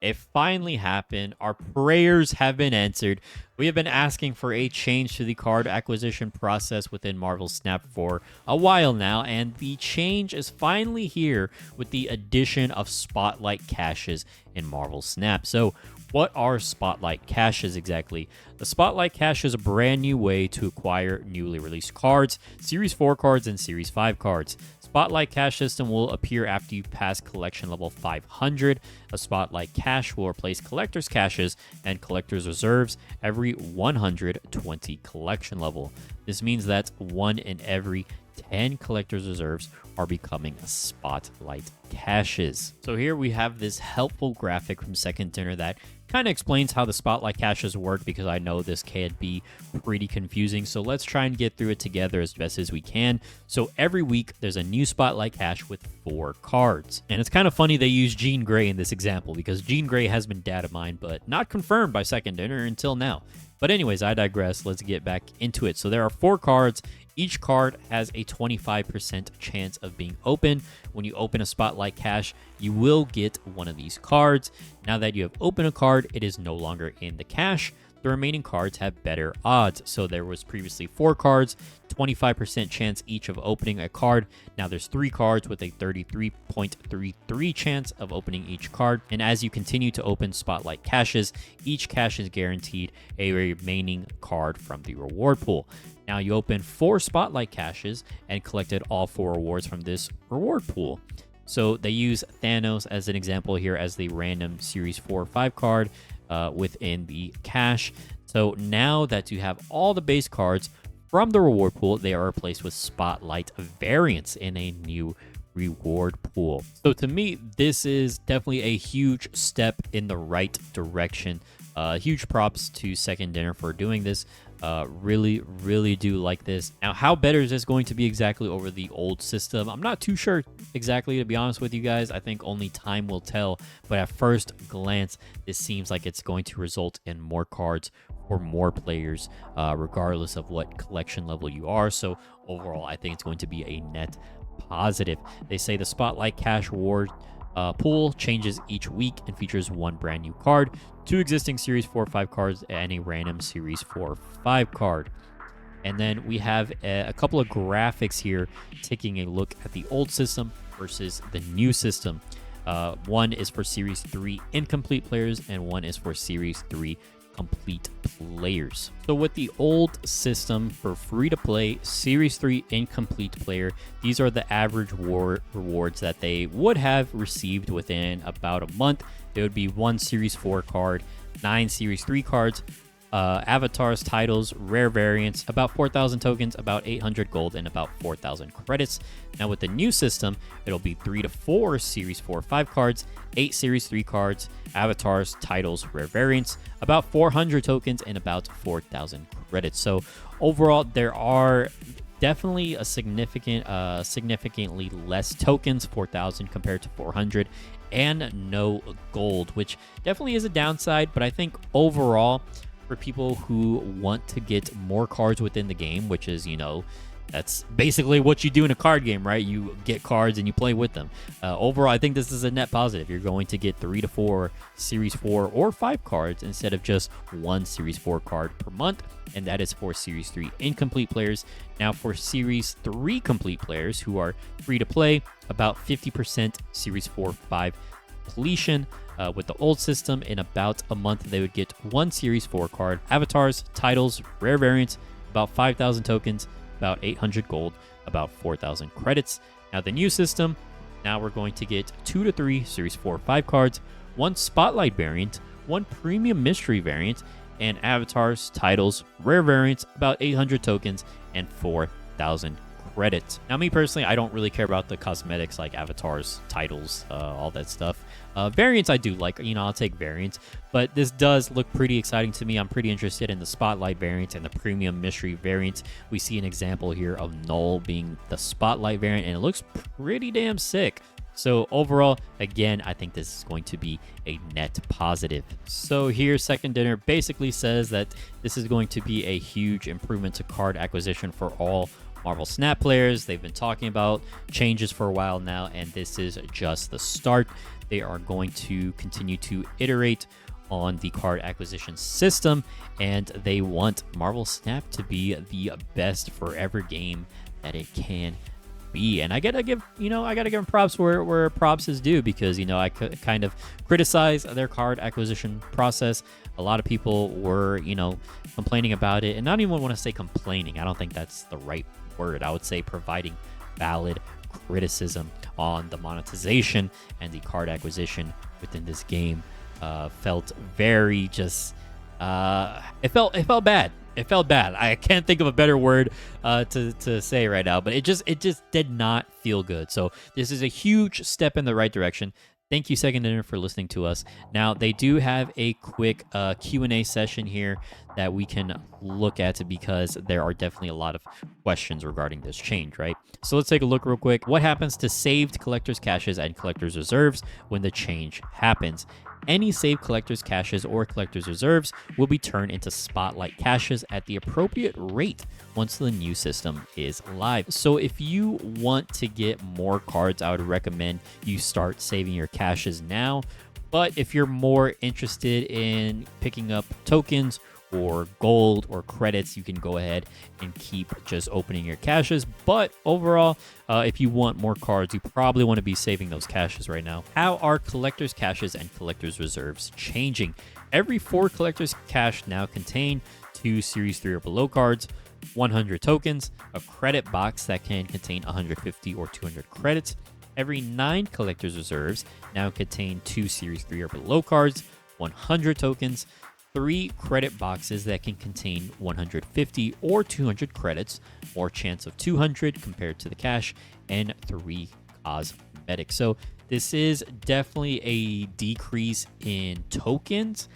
It finally happened. Our prayers have been answered. We have been asking for a change to the card acquisition process within Marvel Snap for a while now, and the change is finally here with the addition of Spotlight caches in Marvel Snap. So, what are Spotlight caches exactly? The Spotlight cache is a brand new way to acquire newly released cards, Series 4 cards, and Series 5 cards. Spotlight cache system will appear after you pass collection level 500. A Spotlight cache will replace collector's caches and collector's reserves every 120 collection level. This means that 1 in every 10 collector's reserves are becoming Spotlight caches. So here we have this helpful graphic from Second Dinner that kind of explains how the Spotlight caches work, because I know this can be pretty confusing. So let's try and get through it together as best as we can. So every week there's a new Spotlight cache with 4 cards. And it's kind of funny they use Jean Grey in this example, because Jean Grey has been data mined but not confirmed by Second Dinner until now. But anyways, I digress. Let's get back into it. So there are 4 cards. Each card has a 25% chance of being opened. When you open a Spotlight cache, you will get one of these cards. Now that you have opened a card, it is no longer in the cache. The remaining cards have better odds. So there was previously 4 cards, 25% chance each of opening a card. Now there's 3 cards with a 33.33 chance of opening each card. And as you continue to open Spotlight caches, each cache is guaranteed a remaining card from the reward pool. Now you open 4 Spotlight caches and collected all 4 rewards from this reward pool. So they use Thanos as an example here as the random Series 4 or 5 card within the cache. So now that you have all the base cards from the reward pool, they are replaced with Spotlight variants in a new reward pool. So to me, this is definitely a huge step in the right direction. Huge props to Second Dinner for doing this. Really do like this. Now, how better is this going to be exactly over the old system? I'm not too sure exactly, to be honest with you guys. I think only time will tell. But at first glance, this seems like it's going to result in more cards for more players, regardless of what collection level you are. So overall, I think it's going to be a net positive. They say the Spotlight cache reward pool changes each week and features 1 brand new card, 2 existing Series 4 or 5 cards, and a random Series 4 or 5 card. And then we have a couple of graphics here taking a look at the old system versus the new system. One is for Series 3 incomplete players, and one is for Series 3 complete players. So with the old system for free-to-play Series 3 incomplete player, these are the average rewards that they would have received within about a month. There would be 1 Series 4 card, 9 Series 3 cards, avatars, titles, rare variants, about 4,000 tokens, about 800 gold, and about 4,000 credits. Now with the new system, it'll be 3 to 4 Series 4 or 5 cards, 8 Series 3 cards, avatars, titles, rare variants, about 400 tokens, and about 4,000 credits. So overall, there are definitely a significantly less tokens, 4,000 compared to 400, and no gold, which definitely is a downside. But I think overall, for people who want to get more cards within the game, which is, that's basically what you do in a card game, right? You get cards and you play with them. Overall, I think this is a net positive. You're going to get 3 to 4 Series 4 or 5 cards instead of just 1 Series 4 card per month, and that is for Series 3 incomplete players. Now, for Series 3 complete players who are free to play, about 50% Series 4 5 completion. With the old system, in about a month, they would get 1 Series 4 card, avatars, titles, rare variants, about 5,000 tokens, about 800 gold, about 4,000 credits. Now, the new system, now we're going to get 2 to 3 Series 4 or 5 cards, 1 Spotlight variant, 1 Premium Mystery variant, and avatars, titles, rare variants, about 800 tokens, and 4,000 credits. Now, me personally, I don't really care about the cosmetics like avatars, titles, all that stuff. Variants I do like, I'll take variants, but this does look pretty exciting to me. I'm pretty interested in the Spotlight variant and the Premium Mystery variant. We see an example here of Null being the Spotlight variant, and it looks pretty damn sick. So overall, again, I think this is going to be a net positive. So here, Second Dinner basically says that this is going to be a huge improvement to card acquisition for all Marvel Snap players. They've been talking about changes for a while now, and this is just the start. they are going to continue to iterate on the card acquisition system, and they want Marvel Snap to be the best forever game that it can be. And I gotta give them props where props is due, because I kind of criticize their card acquisition process. A lot of people were complaining about it, and not even want to say complaining. I don't think that's the right word. I would say providing valid criticism on the monetization and the card acquisition within this game. Felt very just it felt bad. It felt bad. I can't think of a better word to say right now, but it just did not feel good. So this is a huge step in the right direction. Thank you, Second Dinner, for listening to us. Now, they do have a quick Q&A session here that we can look at, because there are definitely a lot of questions regarding this change, right? So let's take a look real quick. What happens to saved collector's caches and collector's reserves when the change happens? Any saved collector's caches or collector's reserves will be turned into spotlight caches at the appropriate rate once the new system is live. So if you want to get more cards, I would recommend you start saving your caches now. But if you're more interested in picking up tokens or gold or credits, you can go ahead and keep just opening your caches. But overall, if you want more cards, you probably want to be saving those caches right now. How are collector's caches and collector's reserves changing? Every 4 collector's cache now contain 2 Series 3 or below cards, 100 tokens, a credit box that can contain 150 or 200 credits. Every 9 collector's reserves now contain 2 Series 3 or below cards, 100 tokens, 3 credit boxes that can contain 150 or 200 credits, more chance of 200 compared to the cash, and 3 cosmetics. So this is definitely a decrease in tokens,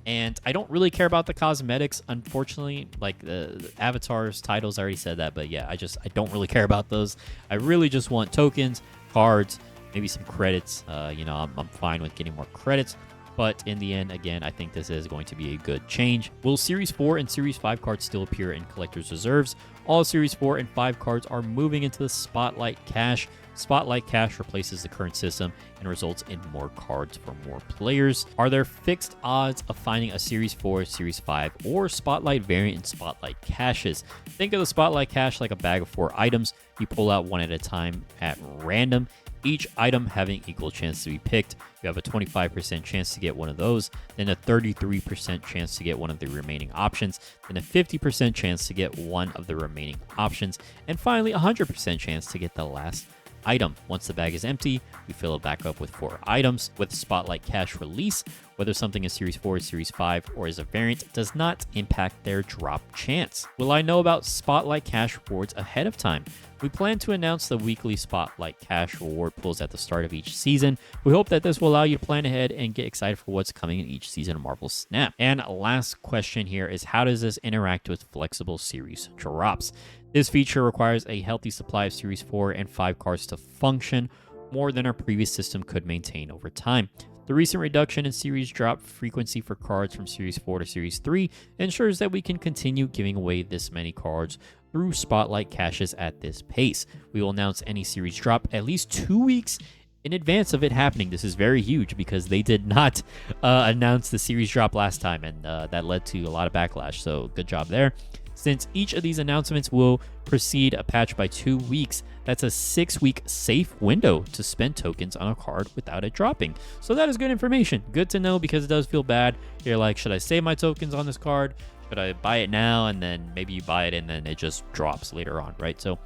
and I don't really care about the cosmetics, unfortunately. Like the avatars, titles, I already said that, but yeah, I don't really care about those. I really just want tokens, cards, maybe some credits. I'm fine with getting more credits. But in the end, again, I think this is going to be a good change. Will Series 4 and Series 5 cards still appear in collector's reserves? All Series 4 and 5 cards are moving into the Spotlight Cache. Spotlight Cache replaces the current system and results in more cards for more players. Are there fixed odds of finding a Series 4, Series 5, or Spotlight variant in Spotlight Caches? Think of the Spotlight Cache like a bag of 4 items. You pull out one at a time at random, each item having equal chance to be picked. You have a 25% chance to get one of those, then a 33% chance to get one of the remaining options, then a 50% chance to get one of the remaining options, and finally a 100% chance to get the last item. Once the bag is empty, we fill it back up with 4 items. With Spotlight Cache release, whether something is Series 4, Series 5, or is a variant does not impact their drop chance. Will I know about Spotlight Cache rewards ahead of time? We plan to announce the weekly Spotlight Cache reward pools at the start of each season. We hope that this will allow you to plan ahead and get excited for what's coming in each season of Marvel Snap. And last question here is, how does this interact with flexible series drops? This feature requires a healthy supply of Series 4 and 5 cards to function, more than our previous system could maintain over time. The recent reduction in series drop frequency for cards from Series 4 to Series 3 ensures that we can continue giving away this many cards through Spotlight Caches at this pace. We will announce any series drop at least 2 weeks in advance of it happening. This is very huge because they did not announce the series drop last time, and that led to a lot of backlash, so good job there. Since each of these announcements will precede a patch by 2 weeks, that's a 6-week safe window to spend tokens on a card without it dropping. So that is good information. Good to know, because it does feel bad. You're like, should I save my tokens on this card? Should I buy it now? And then maybe you buy it and then it just drops later on, right? So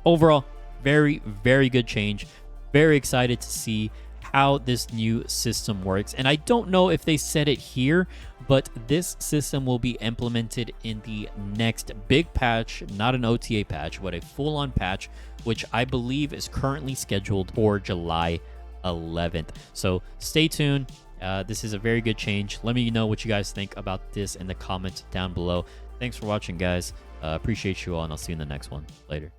overall, very, very good change. Very excited to see how this new system works. And I don't know if they said it here, but this system will be implemented in the next big patch, not an OTA patch, but a full-on patch, which I believe is currently scheduled for July 11th. So stay tuned. This is a very good change. Let me know what you guys think about this in the comments down below. Thanks for watching, guys. Appreciate you all, and I'll see you in the next one. Later.